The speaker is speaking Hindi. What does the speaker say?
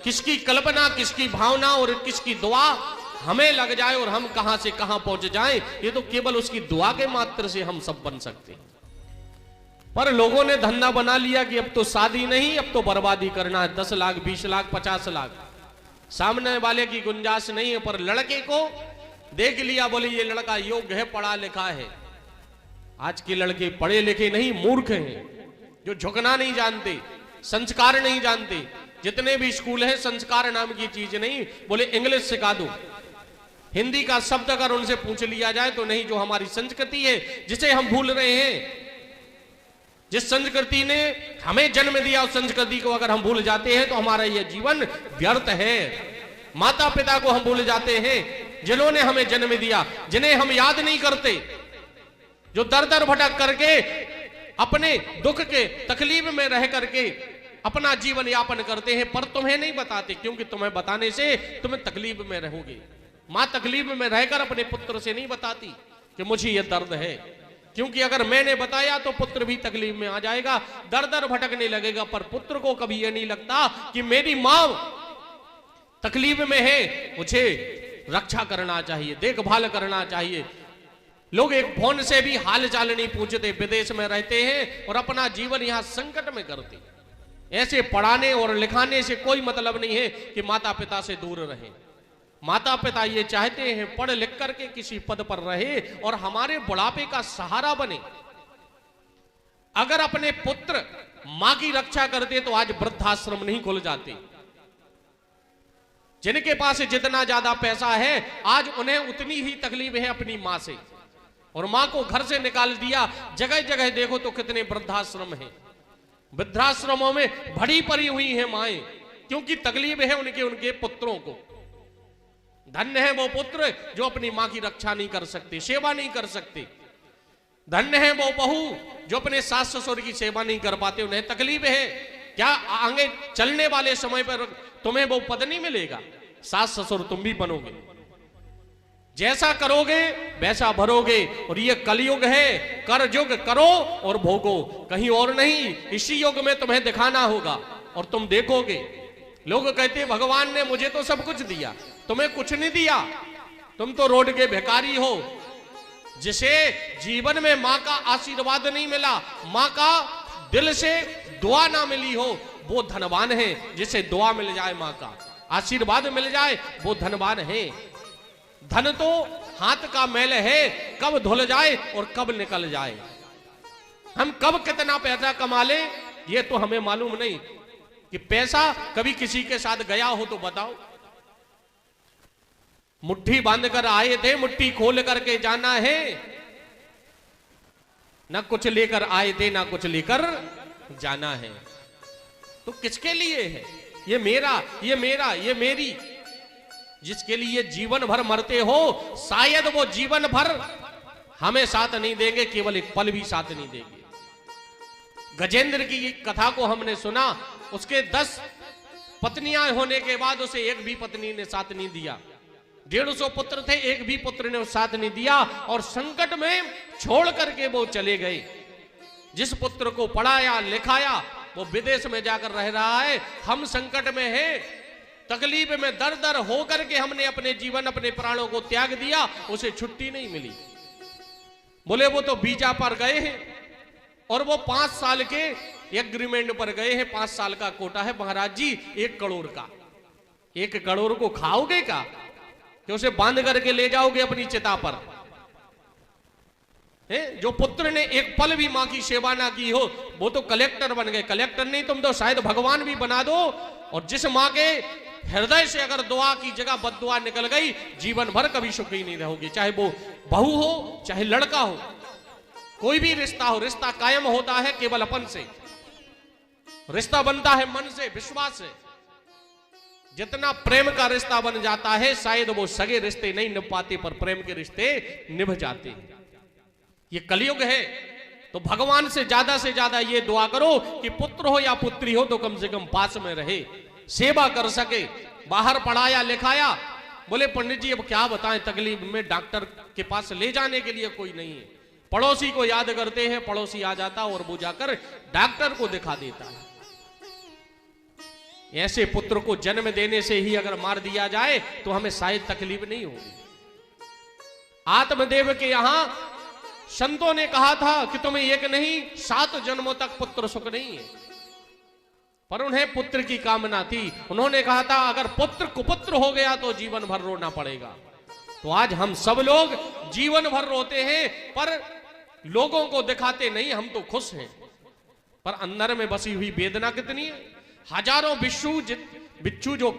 किसकी कल्पना, किसकी भावना और किसकी दुआ हमें लग जाए और हम कहां से कहां पहुंच जाएं, ये तो केवल उसकी दुआ के मात्र से हम सब बन सकते हैं। पर लोगों ने धंधा बना लिया कि अब तो शादी नहीं, अब तो बर्बादी करना है। 10 लाख, 20 लाख, 50 लाख, सामने वाले की गुंजाइश नहीं है। पर लड़के को देख लिया, बोले ये लड़का योग्य है, पढ़ा लिखा है। आज के लड़के पढ़े लिखे नहीं, मूर्ख हैं, जो झुकना नहीं जानते, संस्कार नहीं जानते। जितने भी स्कूल हैं, संस्कार नाम की चीज नहीं। बोले इंग्लिश सिखा दो, हिंदी का शब्द अगर उनसे पूछ लिया जाए तो नहीं। जो हमारी संस्कृति है, जिसे हम भूल रहे हैं, जिस संस्कृति ने हमें जन्म दिया, उस संस्कृति को अगर हम भूल जाते हैं तो हमारा यह जीवन व्यर्थ है। माता पिता को हम भूल जाते हैं, जिन्होंने हमें जन्म दिया, जिन्हें हम याद नहीं करते, जो दर दर भटक करके अपने दुख के तकलीफ में रह करके अपना जीवन यापन करते हैं, पर तुम्हें नहीं बताते, क्योंकि तुम्हें बताने से तुम्हें तकलीफ में रहोगे। मां तकलीफ में रहकर अपने पुत्र से नहीं बताती कि मुझे यह दर्द है, क्योंकि अगर मैंने बताया तो पुत्र भी तकलीफ में आ जाएगा, दर दर भटकने लगेगा। पर पुत्र को कभी यह नहीं लगता कि मेरी मां तकलीफ में है, मुझे रक्षा करना चाहिए, देखभाल करना चाहिए। लोग एक फोन से भी हाल चाल नहीं पूछते, विदेश में रहते हैं और अपना जीवन यहां संकट में करते। ऐसे पढ़ाने और लिखाने से कोई मतलब नहीं है कि माता पिता से दूर रहे। माता पिता ये चाहते हैं पढ़ लिख करके किसी पद पर रहे और हमारे बुढ़ापे का सहारा बने। अगर अपने पुत्र मां की रक्षा करते तो आज वृद्धाश्रम नहीं खुल जाते। जिनके पास जितना ज्यादा पैसा है, आज उन्हें उतनी ही तकलीफ है अपनी मां से, और मां को घर से निकाल दिया। जगह जगह देखो तो कितने वृद्धाश्रम हैं। वृद्धाश्रमों में भरी पड़ी हुई है माएं, क्योंकि तकलीफ है उनके पुत्रों को। धन्य है वो पुत्र जो अपनी मां की रक्षा नहीं कर सकते, सेवा नहीं कर सकते। धन्य है वो बहू जो अपने सास ससुर की सेवा नहीं कर पाते, उन्हें तकलीफ है। क्या आगे चलने वाले समय पर तुम्हें वो पद नहीं मिलेगा? सास ससुर तुम भी बनोगे, जैसा करोगे वैसा भरोगे। और ये कलयुग है, कर युग करो और भोगो, कहीं और नहीं। इसी युग में तुम्हें दिखाना होगा और तुम देखोगे। लोग कहते भगवान ने मुझे तो सब कुछ दिया, तुम्हें कुछ नहीं दिया, तुम तो रोड के भिखारी हो। जिसे जीवन में मां का आशीर्वाद नहीं मिला, मां का दिल से दुआ ना मिली हो, वो धनवान है। जिसे दुआ मिल जाए, मां का आशीर्वाद मिल जाए, वो धनवान है। धन तो हाथ का मैल है, कब धुल जाए और कब निकल जाए। हम कब कितना पैसा कमा ले ये तो हमें मालूम नहीं। कि पैसा कभी किसी के साथ गया हो तो बताओ। मुट्ठी बांध कर आए थे, मुट्ठी खोल करके जाना है। ना कुछ लेकर आए थे, ना कुछ लेकर जाना है। तो किसके लिए है? ये मेरा, ये मेरा, ये मेरी। जिसके लिए जीवन भर मरते हो, शायद वो जीवन भर हमें साथ नहीं देंगे, केवल एक पल भी साथ नहीं देंगे। गजेंद्र की कथा को हमने सुना। उसके 10 पत्नियां होने के बाद उसे एक भी पत्नी ने साथ नहीं दिया। 150 पुत्र थे, एक भी पुत्र ने साथ नहीं दिया, और संकट में छोड़ करके वो चले गए। जिस पुत्र को पढ़ाया लिखाया वो विदेश में जाकर रह रहा है। हम संकट में हैं, तकलीफ में दर दर होकर के हमने अपने जीवन, अपने प्राणों को त्याग दिया, उसे छुट्टी नहीं मिली। बोले वो तो वीजा पर गए हैं और वो 5 साल के एग्रीमेंट पर गए हैं। 5 साल का कोटा है महाराज जी, 1 करोड़ का। 1 करोड़ को खाओगे क्या कि उसे बांध करके ले जाओगे अपनी चिता पर? है जो पुत्र ने एक पल भी मां की सेवा ना की हो, वो तो कलेक्टर बन गए। कलेक्टर नहीं, तुम तो शायद भगवान भी बना दो। और जिस मां के हृदय से अगर दुआ की जगह बद्दुआ निकल गई, जीवन भर कभी सुखी नहीं रहोगे। चाहे वो बहू हो, चाहे लड़का हो, कोई भी रिश्ता हो, रिश्ता कायम होता है केवल अपन से। रिश्ता बनता है मन से, विश्वास से। जितना प्रेम का रिश्ता बन जाता है, शायद वो सगे रिश्ते नहीं निभ पाते, पर प्रेम के रिश्ते निभ जाते हैं। ये कलयुग है, तो भगवान से ज्यादा ये दुआ करो कि पुत्र हो या पुत्री हो तो कम से कम पास में रहे, सेवा कर सके। बाहर पढ़ाया लिखाया, बोले पंडित जी अब क्या बताएं, तकलीफ में डॉक्टर के पास ले जाने के लिए कोई नहीं है। पड़ोसी को याद करते हैं, पड़ोसी आ जाता और वो जाकर डॉक्टर को दिखा देता है। ऐसे पुत्र को जन्म देने से ही अगर मार दिया जाए तो हमें शायद तकलीफ नहीं होगी। आत्मदेव के यहां संतों ने कहा था कि तुम्हें एक नहीं 7 जन्मों तक पुत्र सुख नहीं है, पर उन्हें पुत्र की कामना थी। उन्होंने कहा था अगर पुत्र कुपुत्र हो गया तो जीवन भर रोना पड़ेगा। तो आज हम सब लोग जीवन भर रोते हैं, पर लोगों को दिखाते नहीं, हम तो खुश हैं, पर अंदर में बसी हुई वेदना कितनी है। हजारों बिच्छू जो